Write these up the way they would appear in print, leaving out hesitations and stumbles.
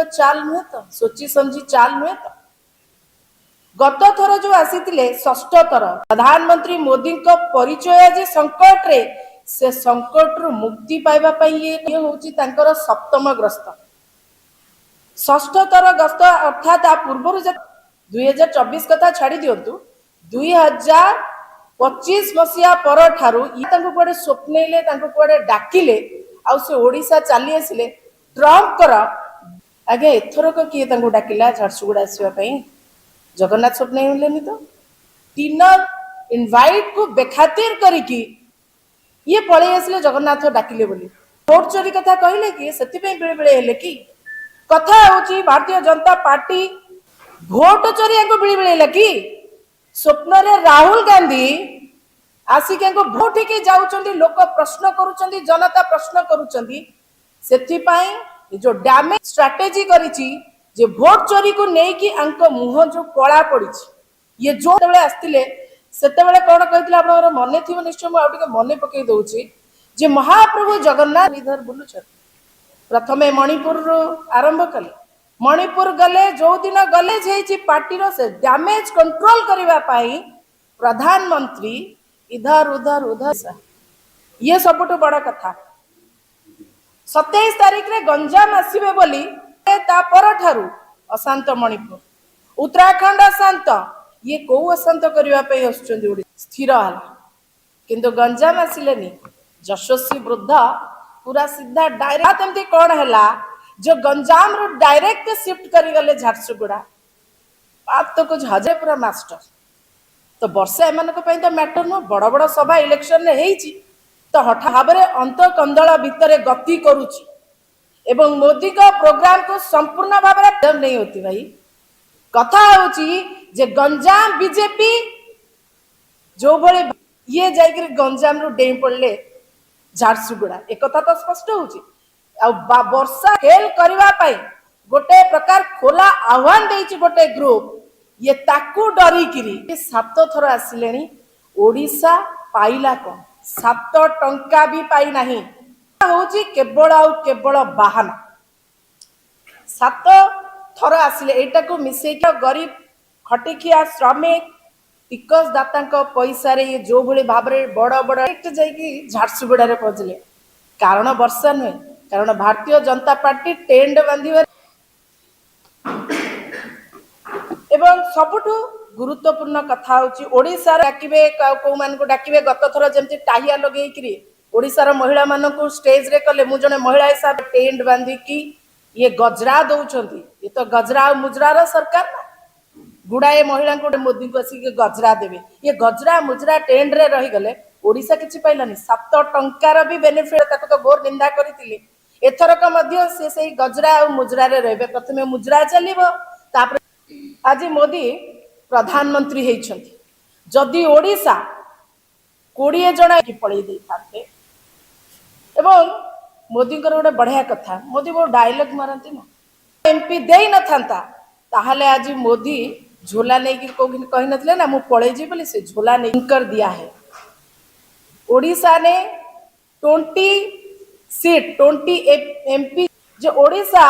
चाल नुहे तो सोची समझी चाल नुहे तो गत थर जो आसी षष्ठ थर प्रधानमंत्री मोदी को परिचय आज संकट रे से संकट रु मुक्ति पाइबा ये होची तांकर सप्तम ग्रस्त षष्ठ थर गस्त अर्थात आ पूर्व 2024 कथा छाड़ी दिंतु 2025 मसीहा पर ठारू कुआडे स्वप्नइले कुआडे डाकिले आउ से ओडिशा चली आसिले ट्रम्प कर आगे एथरक किए डाकिला झारसुगुड़ा आसवाई जगन्नाथ स्वप्न तो डिनर इनवाइट को बेखातिर करिकी ये पलि आसिले जगन्नाथ डाकिले बोली भोट चोरी कथा कहले कि से बेले बेले हेले कि कथा होची भारतीय जनता पार्टी भोट चोरी को बिली बिली कि स्वप्न रे राहुल गांधी आसिक भोट के जाउचंदी लोक प्रश्न करूचंदी जनता प्रश्न करूचंदी सेथिपाई जो डैमेज स्ट्रेटेजी करिची जे भोट चोरी को नहीं कि मुह जो कला पड़ी ये जो आसते सेतेबेले कौन कहते आप मन थी निश्चय मुझे मन पकई दौची जे महाप्रभु जगन्नाथ इधर बुलूं प्रथमे मणिपुर आरंभ कले मणिपुर गले जो दिन गले पार्टी से डैमेज कंट्रोल करने प्रधानमंत्री इधर उधर उधर ये सबुठ बड़ कथा 27 तारीख रे गंजाम आसबे बोली ठारू अशांत मणिपुर उत्तराखंड अशांत ये कौ अशांत करने स्थिर है किंतु गंजाम आसिलेनी यशस्वी वृद्ध पूरा सीधा डायरेक्ट एमती कौन है जो गंजाम रू डायरेक्ट शिफ्ट कर गले झारसुगुड़ा आप तो कुछ हजे पूरा मास्टर तो वर्षा एम तो मैटर नुह बड़ बड़ सभा इलेक्शन रे हेची तो हठात भाव अंत कंदल भितर गति करुची एवं मोदी का प्रोग्राम को संपूर्ण भाव नहीं होती भाई कथा होची जे गंजाम बीजेपी जो भले ये जाकर गंजाम रू डेई पड़े झारसुगुड़ा एक कथा तो स्पष्ट होची वर्षा फेल करने गोटे प्रकार खोला आह्वान देइछि गोटे ग्रुप ये ताकू डरिकी 7 थर आसिले ओडिशा पाइला कौन 7 टंका भी पाई नहीं होची केवल आउ केवल बाहाना 7 थर आसिले एटा को मिसे गरीब खटिखिया श्रमिक टिकस दाता पैसा रे जो भली भाव में बड़ बड़ झारसुगुड़ा पहुंचले कारण वर्षा नुहे कारण भारतीय जनता पार्टी टेंट बांधिबार एवं सबुठु गुरुत्वपूर्ण कथा होची ओडिशा डाकिबे को मान को डाकिबे गत थर जेमति टाहिया लगेइकरी ओडिशा महिला मान को स्टेज रे कले मु जने महिला हिसाब टेंट बांधी की ये गजरा दौरान ये तो गजरा और मुजरार सरकार ना गुड़ाए महिला को मोदी को आसिक गजरा देवे ये गजरा मुजरा टेंट रे रही गले ओडिशा किछि पाइलानी 7 टंकार भी बेनिफिट ताको तो घोर निंदा करितिली एथरक मध्य से सही गजरा और मुजरा रे रहबे प्रथमे मुजरा चलिबो तापर आज मोदी प्रधानमंत्री हेइछंती जदि ओडिशा 20 जण की पळै देई थाते एवं मोदी गोटे बढ़िया कथा मोदी वो डायलॉग मारती ना एमपी दे न था ताहले आज मोदी झोला नहीं कही नथिले ना मु पळै जी बोली से झोला नहीं कर दिया है ओडिशा ने 20 सीट 20 एमपी जो ओडिशा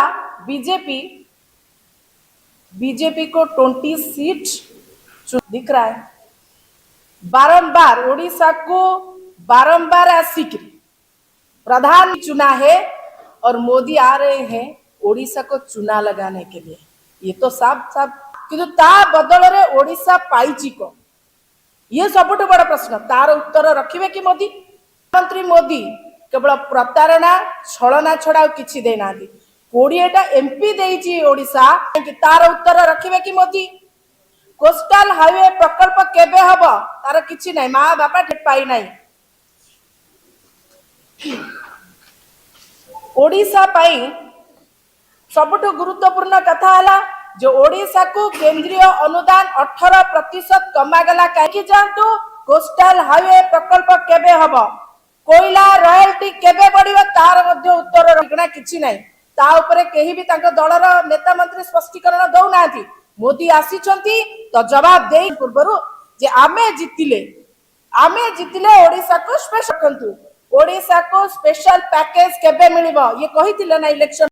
बीजेपी को 20 सीट दिख रहा है बारंबार ओडिशा को बारंबार आसिक प्रधान चुना है और मोदी आ रहे हैं ओडिशा को चुना लगाने के लिए ये तो साफ साफ किंतु ता बदल रे ओडिशा पाइची को ये सबुठ बड़ प्रश्न तार उत्तर रखिबे कि मोदी मंत्री मोदी केवल प्रतारणा छलना छड़ा किछि देना 20टा एमपी देइची ओडिशा कि तार उत्तर रखिबे कि मोदी कोस्टल हाईवे प्रकल्प केबे हबो तार किछि नै मां बापा ठेट पाई नै ओडिशा पाई सबुठ गुरुत्वपूर्ण कथा है जो ओडिशा को केंद्रीय अनुदान 18% कमागला कहीं जानतु कोस्टल हाईवे प्रकल्प केबे हबो कोयला रॉयल्टी केबे बढ़िबो तार मध्य उत्तर रखना किछि नै ता ऊपर केही भी तांको दलर नेता मंत्री स्पष्टीकरण दौ नाथि मोदी आसीचंती तो जवाब देई पूर्वरु जे आमे जितिले ओडिशा को स्पेशल कंतु ओडिशा को स्पेशल पैकेज केबे मिलिबो ये कहिथिले ना इलेक्शन